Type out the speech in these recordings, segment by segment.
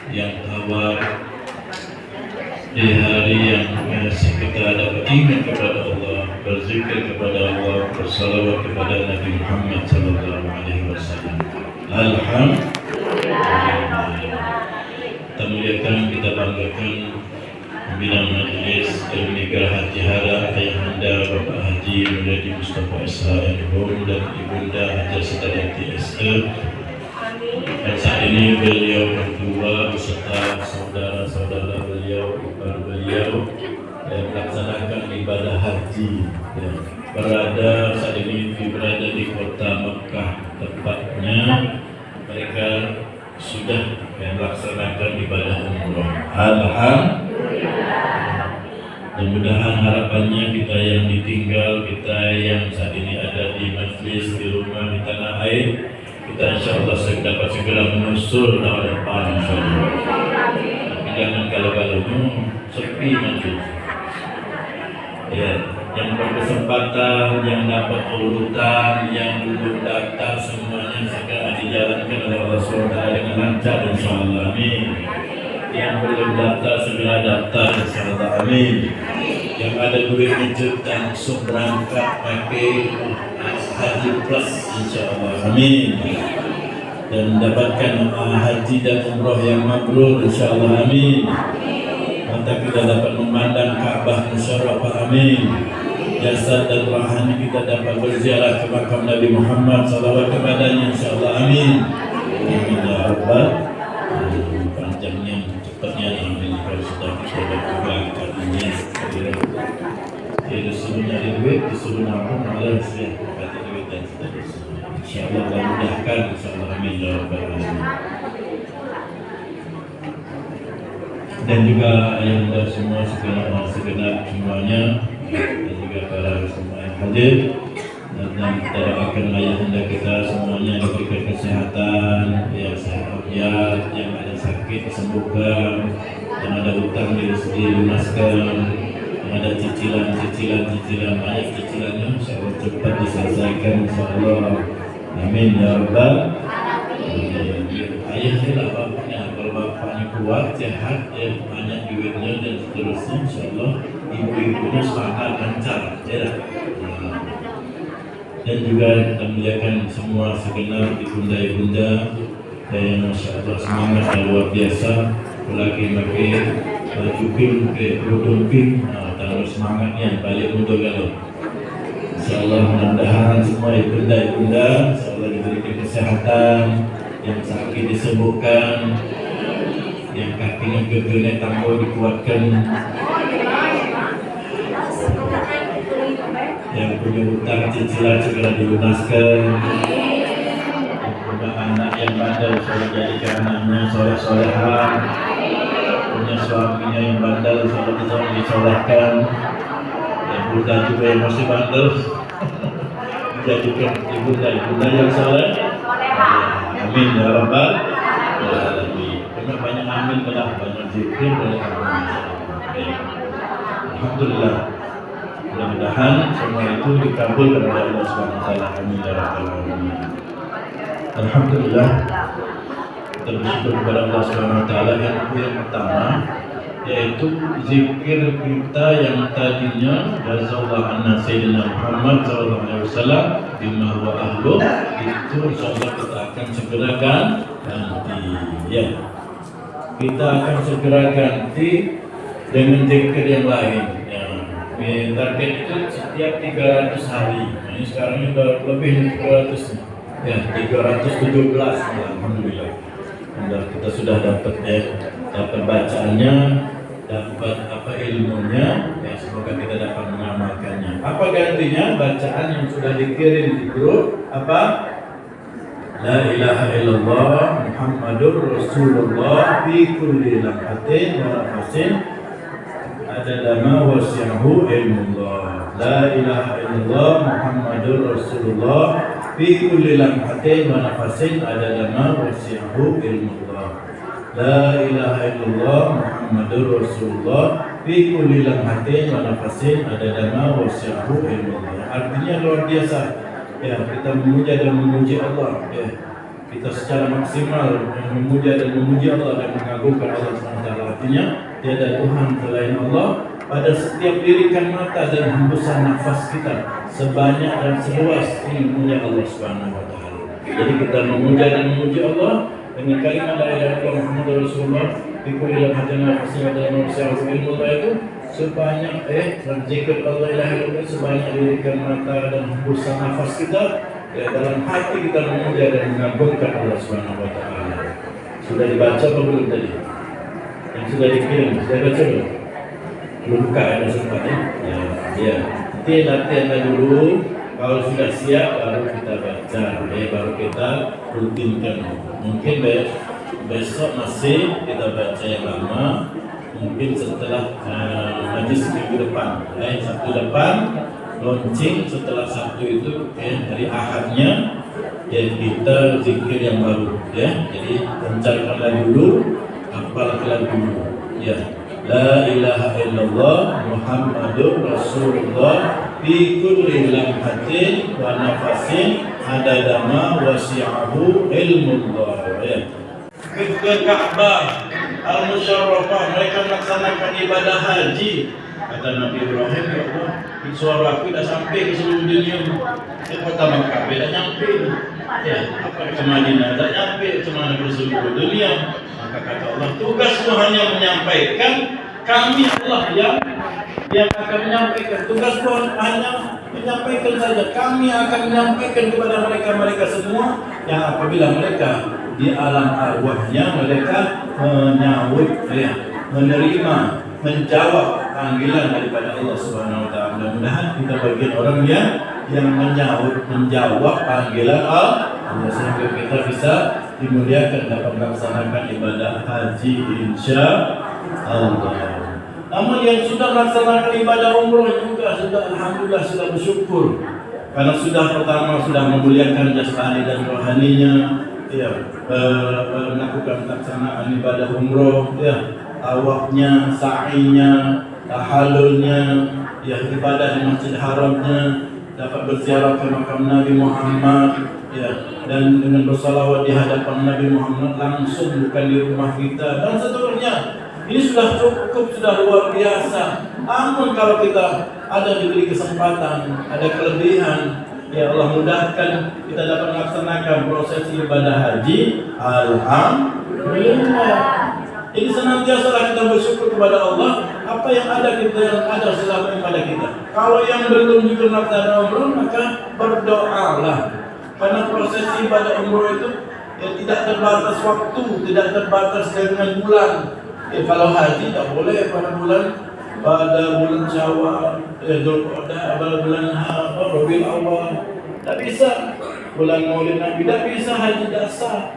yang tawar di hari yang masih kita dapat ingat kepada Allah, berzikir kepada Allah, bersalawat kepada Nabi Muhammad sallallahu alaihi wasallam. Alhamdulillah. Kita muliakan, kita banggakan pimpinan Majelis Ilmi Geraha Tihara Ayahanda Bapak Haji Muladi Mustafa SHM dan Ibunda Haji Sedayati SE. Dan saat ini beliau berdua beserta saudara-saudara beliau, ipar beliau melaksanakan ibadah haji. Saat ini berada di kota Mekah, tepatnya mereka sudah melaksanakan ibadah umroh. Alhamdulillah. Mudah-mudahan harapannya kita yang ditinggal, kita yang saat ini ada di majlis, di rumah, di tanah air, kita insyaAllah dapat segera menyusul tahun depan insyaAllah. Tapi jangan kalau-kalau sepi nanti. Ya, yang berkesempatan, yang dapat urutan, yang belum daftar semuanya segera dijalankan oleh Allah SWT dengan lancar insyaAllah. Amin. Yang belum daftar segera daftar insyaAllah. Amin. Yang ada duitnya langsung berangkat pakai Haji Plus insyaAllah. Amin. Dan mendapatkan haji dan umroh yang mabrur insyaAllah. Amin. Mata kita dapat memandang Ka'bah musyarrafah. Amin. Jasad dan rohani kita dapat berziarah ke makam Nabi Muhammad salawat kepadanya insyaAllah. Amin. Amin ya Rabbal. Panjangnya, cepatnya amin. Kalau sudah kita dapat artinya disuruh nyari duit, disuruh nabung, malah sudah dapat duit dan seterusnya. InsyaAllah mudahkan insyaAllah. Amin ya Rabbal alamin. Dan juga ayahanda semua segenap semuanya, dan juga para semua yang hadir, dan kita doakan ayahanda kita semuanya diberikan kesehatan, ya sehat walafiat, yang ada sakit disembuhkan, yang ada hutang dilunaskan, yang ada cicilan banyak cicilannya insyaallah cepat diselesaikan insyaallah. Amin ya Rabbal alamin. Ayah lah bapaknya, kalau bapaknya kuat, sehat, banyak duitnya dan seterusnya insyaallah ibu-ibunya semangat lancar ya. Dan juga kita muliakan semua segenap ibunda-ibunda yang masya Allah semangat yang luar biasa, laki-laki baju pink ke kerudung pink, taruh semangatnya balik untuk galau. Insyaallah mudah-mudahan semua ibunda-ibunda insyaallah diberikan kesehatan, yang sakit disembuhkan, yang kakinya gegene tambah dikuatkan, yang punya hutang cicilan segera dilunaskan, yang punya anak yang bandel saya jadikan anaknya soleh-solehan, punya suaminya yang bandel saya disolehkan, yang buddha juga yang masih bandel dijadikan ibunda yang soleh. Amin ya Rabbal alamin. Banyak amin, banyak zikir, banyak amin. Alhamdulillah. Mudah-mudahan semua itu dikabulkan oleh Allah Subhanahu wa taala. Amin ya rabbal alamin. Alhamdulillah. Kita bersyukur kepada Allah Subhanahu wa taala yang pertama yaitu zikir kita yang tadinya jazallahu anna sayyidina Muhammad sallallahu alaihi wasallam bima huwa ahlu, itu insyaallah kita akan segera ganti ya. Kita akan segera ganti dengan zikir yang lain. Target itu setiap 300 hari. Nah, ini sekarang sudah lebih dari 300 ya, 317 alhamdulillah. Kita sudah dapat dapat bacaannya, dapat ilmunya, ya semoga kita dapat mengamalkannya. Apa gantinya? Bacaan yang sudah dikirim di grup apa? La ilaha illallah Muhammadur Rasulullah fi kulli lamhatin wa nafasin adadama wasi'ahu ilmullah. La ilaha illallah Muhammadur Rasulullah fi kulli lamhatin wa nafasin adadama wasi'ahu ilmullah. La ilaha illallah Muhammadur Rasulullah fi kulli lamhatin wa nafasin adadama wasi'ahu ilmullah. Artinya luar biasa. Ya, kita memuja dan memuji Allah ya. kita secara maksimal memuja dan memuji Allah dan mengagungkan Allah SWT. Artinya tiada Tuhan selain Allah pada setiap lirikan mata dan hembusan nafas kita, sebanyak dan seluas ini memuja Allah SWT. Jadi kita memuja dan memuji Allah dengan kalimat la ilaha illallah Muhammadur Rasulullah fi kulli lamhatin wa nafsin dalam manusia ilmu itu sebanyak zikir Allah ilaha illallah sebanyak lirikan mata dan hembusan nafas kita. Dalam hati kita memuja dan mengagungkan Allah SWT. Sudah dibaca atau belum tadi? Yang sudah dikirim, sudah baca belum? Belum buka ada sempat ya. Nanti latihan dulu. Kalau sudah siap baru kita baca, baru kita rutinkan. Mungkin besok masih kita baca yang lama. Mungkin setelah majlis minggu depan, Sabtu depan. Launching setelah Sabtu itu hari Ahadnya kita zikir yang baru jadi rencankan dulu, hafalkan dulu la ilaha illallah Muhammadur Rasulullah fi kulli lamhatin wa nafasin adadama wasi'ahu ilmullah ke Ka'bah Al-Musharrafah mereka melaksanakan ibadah haji. Kata Nabi Ibrahim, ya Allah, suara aku dah sampai ke seluruh dunia. Ke kota Makkah, dah nyampe. Ke Madinah, dah nyampe ke mana ke seluruh dunia. Maka kata Allah, tugasmu hanya menyampaikan, kami Allah yang akan menyampaikan. Tugasmu hanya menyampaikan saja. Kami akan menyampaikan kepada mereka semua yang apabila mereka di alam arwahnya mereka menyambut, menerima, menjawab panggilan daripada Allah Subhanahu wa taala. Mudah-mudahan kita bagian orang yang menjawab panggilan Allah sehingga kita bisa dimuliakan dapat melaksanakan ibadah haji insya Allah. Namun yang sudah melaksanakan ibadah umroh juga sudah alhamdulillah sudah bersyukur karena pertama sudah memuliakan jasmani dan rohaninya, melakukan pelaksanaan ibadah umroh, tawafnya, sa'inya, tahalulnya, ibadah di Masjid Haramnya, dapat berziarah ke makam Nabi Muhammad, dan dengan bersalawat di hadapan Nabi Muhammad langsung, bukan di rumah kita, dan seterusnya. Ini sudah cukup, sudah luar biasa. Namun kalau kita ada diberi kesempatan, ada kelebihan, Allah mudahkan kita dapat melaksanakan proses ibadah haji, alhamdulillah. Jadi senantiasa kita bersyukur kepada Allah apa yang ada selama ibadah kita. Kalau yang belum juga melaksanakan umroh maka berdoalah. Karena proses ibadah umroh itu tidak terbatas waktu, tidak terbatas dengan bulan. Kalau haji tak boleh pada bulan Syawal, pada bulan Rabiul Awal. Tak bisa. Bulan Maulid Nabi tak bisa, haji tak sah.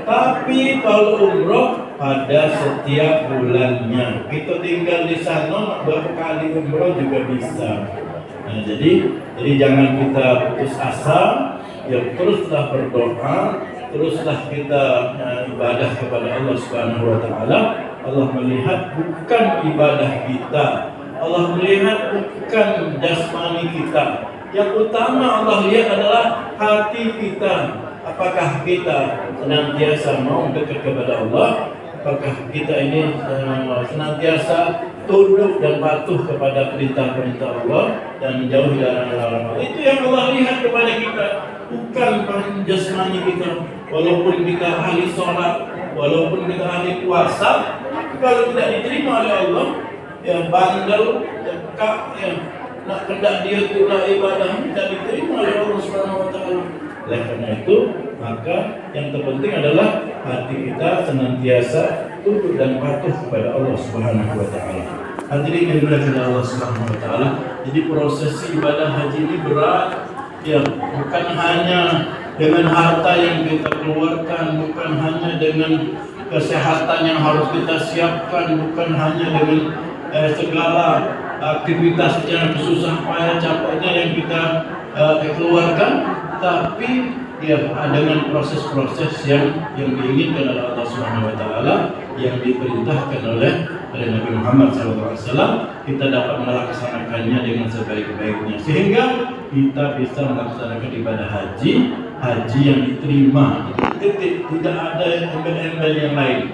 Tapi kalau umroh pada setiap bulannya. Kita tinggal di sana berapa kali umroh juga bisa. Jadi jangan kita putus asa, teruslah berdoa, teruslah kita ibadah kepada Allah Subhanahu wa taala. Allah melihat bukan ibadah kita. Allah melihat bukan jasmani kita. Yang utama Allah lihat adalah hati kita. Apakah kita senantiasa mau dekat kepada Allah? Apakah kita ini senantiasa tunduk dan patuh kepada perintah-perintah Allah dan menjauhi larangan-larangan Allah? Itu yang Allah lihat kepada kita, bukan jasmani kita. Walaupun kita ahli sholat, walaupun kita ahli puasa, kalau tidak diterima oleh Allah, bandel, dekak, nak hendak dia tuna ibadah tidak diterima oleh Allah Subhanahu wa taala. Oleh karena itu, maka yang terpenting adalah hati kita senantiasa tunduk dan patuh kepada Allah Subhanahu wa taala. Hadirin yang dimuliakan Allah Subhanahu wa taala, jadi prosesi ibadah haji ini berat, bukan hanya dengan harta yang kita keluarkan, bukan hanya dengan kesehatan yang harus kita siapkan, bukan hanya dengan segala aktivitasnya, susah payah capeknya yang kita keluarkan, tapi dengan proses-proses yang diinginkan oleh Allah Subhanahu wa taala, yang diperintahkan oleh Nabi Muhammad SAW, kita dapat melaksanakannya dengan sebaik-baiknya sehingga kita bisa melaksanakan ibadah haji yang diterima. titik, tidak ada embel-embel yang lain.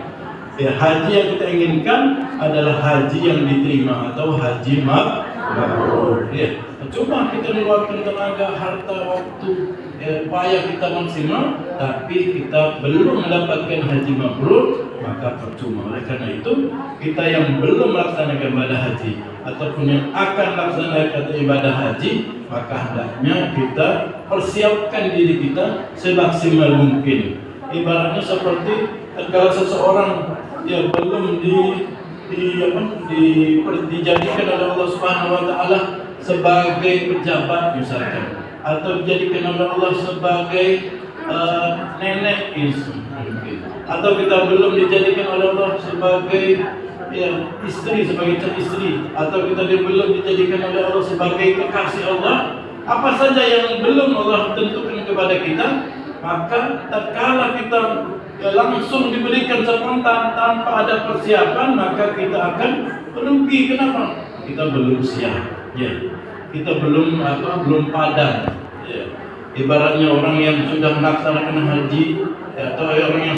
Ya, haji yang kita inginkan adalah haji yang diterima atau haji mabrur. Ya, cuma kita mengeluarkan tenaga, harta, waktu, upaya kita maksimal, tapi kita belum mendapatkan haji mabrur, maka percuma. Oleh karena itu, kita yang belum melaksanakan ibadah haji ataupun yang akan melaksanakan ibadah haji, maka hendaknya kita persiapkan diri kita semaksimal mungkin. Ibaratnya seperti kalau seseorang yang belum dijadikan oleh Allah Subhanahu wa taala sebagai pejabat misalkan, atau dijadikan oleh Allah sebagai nenek atau kita belum dijadikan oleh Allah sebagai istri, atau kita belum dijadikan oleh Allah sebagai kekasih Allah, apa saja yang belum Allah tentukan kepada kita, maka tatkala kita langsung diberikan spontan tanpa ada persiapan, maka kita akan merugi. Kenapa? Kita belum siap, ya. Kita belum padam. Ya. Ibaratnya orang yang sudah melaksanakan haji, atau orang yang